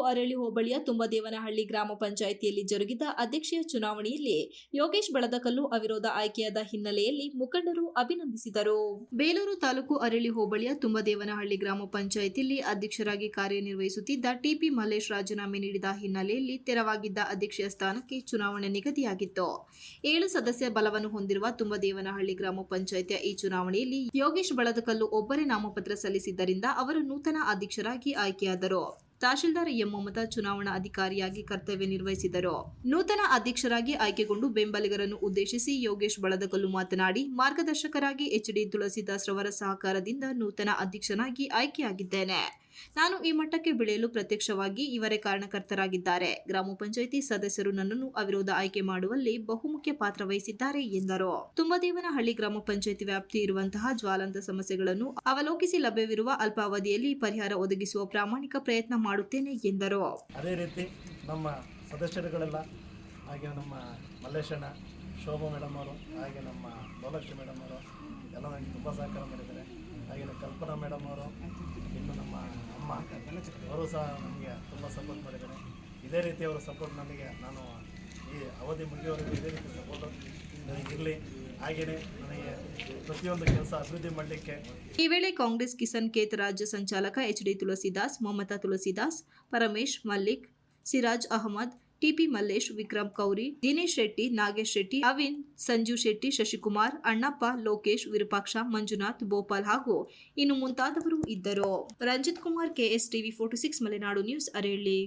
ಅರಳಿ ಹೋಬಳಿಯ ತುಂಬದೇವನಹಳ್ಳಿ ಗ್ರಾಮ ಪಂಚಾಯಿತಿಯಲ್ಲಿ ಜರುಗಿದ ಅಧ್ಯಕ್ಷೀಯ ಚುನಾವಣೆಯಲ್ಲಿ ಯೋಗೇಶ್ ಬಳದಕಲ್ಲು ಅವಿರೋಧ ಆಯ್ಕೆಯಾದ ಹಿನ್ನೆಲೆಯಲ್ಲಿ ಮುಖಂಡರು ಅಭಿನಂದಿಸಿದರು. ಬೇಲೂರು ತಾಲೂಕು ಅರಳಿ ಹೋಬಳಿಯ ತುಂಬದೇವನಹಳ್ಳಿ ಗ್ರಾಮ ಪಂಚಾಯಿತಿಯಲ್ಲಿ ಅಧ್ಯಕ್ಷರಾಗಿ ಕಾರ್ಯನಿರ್ವಹಿಸುತ್ತಿದ್ದ ಟಿಪಿ ಮಲ್ಲೇಶ್ ರಾಜೀನಾಮೆ ನೀಡಿದ ಹಿನ್ನೆಲೆಯಲ್ಲಿ ತೆರವಾಗಿದ್ದ ಅಧ್ಯಕ್ಷೀಯ ಸ್ಥಾನಕ್ಕೆ ಚುನಾವಣೆ ನಿಗದಿಯಾಗಿತ್ತು. 7 ಸದಸ್ಯ ಬಲವನ್ನು ಹೊಂದಿರುವ ತುಂಬದೇವನಹಳ್ಳಿ ಗ್ರಾಮ ಪಂಚಾಯಿತಿಯ ಈ ಚುನಾವಣೆಯಲ್ಲಿ ಯೋಗೇಶ್ ಬಳದಕಲ್ಲು ಒಬ್ಬರೇ ನಾಮಪತ್ರ ಸಲ್ಲಿಸಿದ್ದರಿಂದ ಅವರು ನೂತನ ಅಧ್ಯಕ್ಷರಾಗಿ ಆಯ್ಕೆಯಾದರು. ತಹಶೀಲ್ದಾರ್ ಎಂ ಮಮತಾ ಚುನಾವಣಾ ಅಧಿಕಾರಿಯಾಗಿ ಕರ್ತವ್ಯ ನಿರ್ವಹಿಸಿದರು. ನೂತನ ಅಧ್ಯಕ್ಷರಾಗಿ ಆಯ್ಕೆಗೊಂಡು ಬೆಂಬಲಿಗರನ್ನು ಉದ್ದೇಶಿಸಿ ಯೋಗೇಶ್ ಬಳದಕಲ್ಲು ಮಾತನಾಡಿ, ಮಾರ್ಗದರ್ಶಕರಾಗಿ ಎಚ್.ಡಿ. ತುಳಸಿದಾಸ್ ರವರ ಸಹಕಾರದಿಂದ ನೂತನ ಅಧ್ಯಕ್ಷನಾಗಿ ಆಯ್ಕೆಯಾಗಿದ್ದೇನೆ. ನಾನು ಈ ಮಟ್ಟಕ್ಕೆ ಬೆಳೆಯಲು ಪ್ರತ್ಯಕ್ಷವಾಗಿ ಇವರೇ ಕಾರಣಕರ್ತರಾಗಿದ್ದಾರೆ. ಗ್ರಾಮ ಪಂಚಾಯಿತಿ ಸದಸ್ಯರು ನನ್ನನ್ನು ಅವಿರೋಧ ಆಯ್ಕೆ ಮಾಡುವಲ್ಲಿ ಬಹುಮುಖ್ಯ ಪಾತ್ರ ವಹಿಸಿದ್ದಾರೆ ಎಂದರು. ತುಂಬದೇವನಹಳ್ಳಿ ಗ್ರಾಮ ಪಂಚಾಯಿತಿ ವ್ಯಾಪ್ತಿ ಇರುವಂತಹ ಜ್ವಲಂತ ಸಮಸ್ಯೆಗಳನ್ನು ಅವಲೋಕಿಸಿ ಲಭ್ಯವಿರುವ ಅಲ್ಪಾವಧಿಯಲ್ಲಿ ಪರಿಹಾರ ಒದಗಿಸುವ ಪ್ರಾಮಾಣಿಕ ಪ್ರಯತ್ನ ಮಾಡುತ್ತೇನೆ ಎಂದರು. ಅದೇ ರೀತಿ ನಮ್ಮ ಸದಸ್ಯರುಗಳೆಲ್ಲ ಹಾಗೆ ನಮ್ಮ ಮಲ್ಲೇಶಣ್ಣ, ಶೋಭಾ ಮೇಡಮ್ ಅವರು, ಹಾಗೆ ನಮ್ಮ ಲೋಲಕ್ಷಿ ಮೇಡಮ್ ಅವರು ಎಲ್ಲ ನನಗೆ ತುಂಬ ಸಹಕಾರ ಮಾಡಿದ್ದಾರೆ. ಹಾಗೆ ಕಲ್ಪನಾ ಮೇಡಮ್ ಅವರು, ಇನ್ನು ನಮ್ಮ ಅಮ್ಮ ಅವರು ಸಹ ನಮಗೆ ತುಂಬ ಸಪೋರ್ಟ್ ಮಾಡಿದ್ದಾರೆ. ಇದೇ ರೀತಿ ಅವರ ಸಪೋರ್ಟ್ ನನಗೆ ನಾನು ಈ ಅವಧಿ ಮುಗಿಯುವವರೆಗೂ ಇದೇ ರೀತಿ ಸಪೋರ್ಟ್ ನನಗಿರಲಿ. ಹಾಗೆಯೇ ನನಗೆ ಪ್ರತಿಯೊಂದು ಕೆಲಸ ಅಭಿವೃದ್ಧಿ ಮಾಡಲಿಕ್ಕೆ. ಈ ವೇಳೆ ಕಾಂಗ್ರೆಸ್ ಕಿಸಾನ್ ಕೇತ್ ರಾಜ್ಯ ಸಂಚಾಲಕ ಎಚ್.ಡಿ. ತುಳಸಿದಾಸ್, ಮಮತಾ ತುಳಸಿದಾಸ್, ಪರಮೇಶ್, ಮಲ್ಲಿಕ್, ಸಿರಾಜ್ ಅಹಮದ್, ಟಿಪಿ ಮಲ್ಲೇಶ್, ವಿಕ್ರಮ್ ಕೌರಿ, ದಿನೇಶ್ ಶೆಟ್ಟಿ, ನಾಗೇಶ್ ಶೆಟ್ಟಿ, ಅವಿನ್, ಸಂಜೀವ್ ಶೆಟ್ಟಿ, ಶಶಿಕುಮಾರ್, ಅಣ್ಣಪ್ಪ, ಲೋಕೇಶ್, ವಿರೂಪಾಕ್ಷ, ಮಂಜುನಾಥ್, ಗೋಪಾಲ್ ಹಾಗೂ ಇನ್ನು ಮುಂತಾದವರು ಇದ್ದರು. Ranjith Kumar, KS TV 46 Malenadu news, ಅರಳ್ಳಿ.